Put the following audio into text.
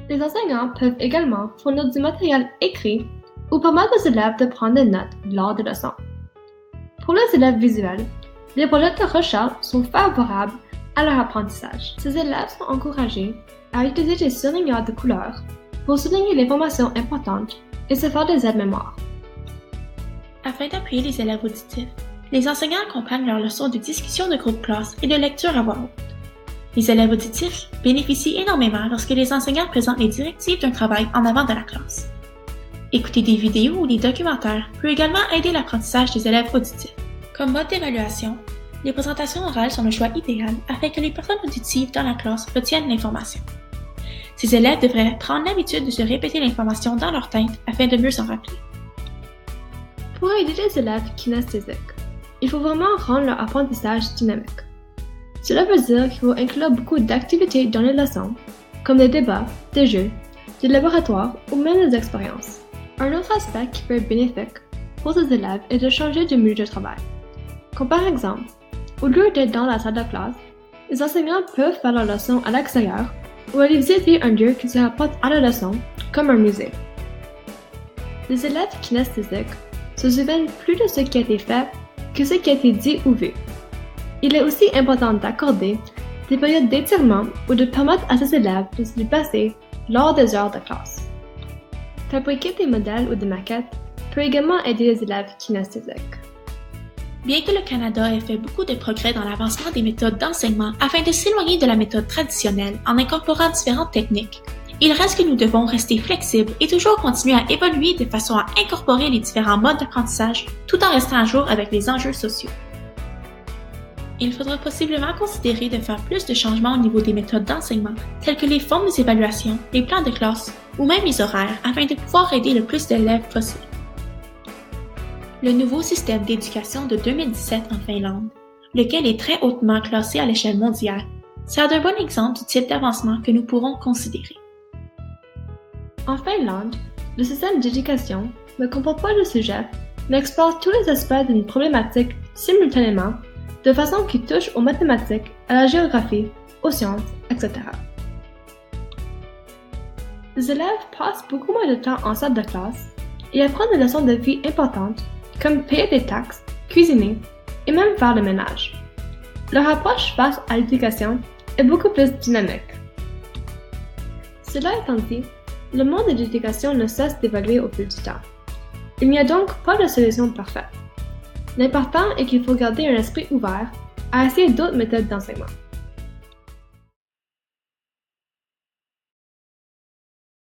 Les enseignants peuvent également fournir du matériel écrit ou permettre aux élèves de prendre des notes lors des leçons. Pour les élèves visuels, les projets de recherche sont favorables à leur apprentissage. Ces élèves sont encouragés à utiliser des surligneurs de couleurs pour souligner les informations importantes et se faire des aides-mémoire. Afin d'appuyer les élèves auditifs, les enseignants accompagnent leurs leçons de discussion de groupe classe et de lecture à voix haute. Les élèves auditifs bénéficient énormément lorsque les enseignants présentent les directives d'un travail en avant de la classe. Écouter des vidéos ou des documentaires peut également aider l'apprentissage des élèves auditifs. Comme mode d'évaluation, les présentations orales sont le choix idéal afin que les personnes auditives dans la classe retiennent l'information. Ces élèves devraient prendre l'habitude de se répéter l'information dans leur tête afin de mieux s'en rappeler. Pour aider les élèves kinesthésiques, il faut vraiment rendre leur apprentissage dynamique. Cela veut dire qu'il faut inclure beaucoup d'activités dans les leçons, comme des débats, des jeux, des laboratoires ou même des expériences. Un autre aspect qui peut être bénéfique pour ces élèves est de changer de milieu de travail. Comme par exemple, au lieu d'être dans la salle de classe, les enseignants peuvent faire leurs leçons à l'extérieur ou aller visiter un lieu qui se rapporte à la leçon, comme un musée. Les élèves kinesthésiques se souviennent plus de ce qui a été fait que ce qui a été dit ou vu. Il est aussi important d'accorder des périodes d'étirement ou de permettre à ces élèves de se déplacer lors des heures de classe. Fabriquer des modèles ou des maquettes peut également aider les élèves kinesthésiques. Bien que le Canada ait fait beaucoup de progrès dans l'avancement des méthodes d'enseignement afin de s'éloigner de la méthode traditionnelle en incorporant différentes techniques, il reste que nous devons rester flexibles et toujours continuer à évoluer de façon à incorporer les différents modes d'apprentissage tout en restant à jour avec les enjeux sociaux. Il faudra possiblement considérer de faire plus de changements au niveau des méthodes d'enseignement, telles que les formes des évaluations, les plans de classe ou même les horaires afin de pouvoir aider le plus d'élèves possible. Le nouveau système d'éducation de 2017 en Finlande, lequel est très hautement classé à l'échelle mondiale, sert d'un bon exemple du type d'avancement que nous pourrons considérer. En Finlande, le système d'éducation ne comporte pas de sujet, mais explore tous les aspects d'une problématique simultanément, de façon qui touche aux mathématiques, à la géographie, aux sciences, etc. Les élèves passent beaucoup moins de temps en salle de classe et apprennent des leçons de vie importantes, comme payer des taxes, cuisiner et même faire le ménage. Leur approche face à l'éducation est beaucoup plus dynamique. Cela étant dit, le monde de l'éducation ne cesse d'évoluer au fil du temps. Il n'y a donc pas de solution parfaite. L'important est qu'il faut garder un esprit ouvert à essayer d'autres méthodes d'enseignement.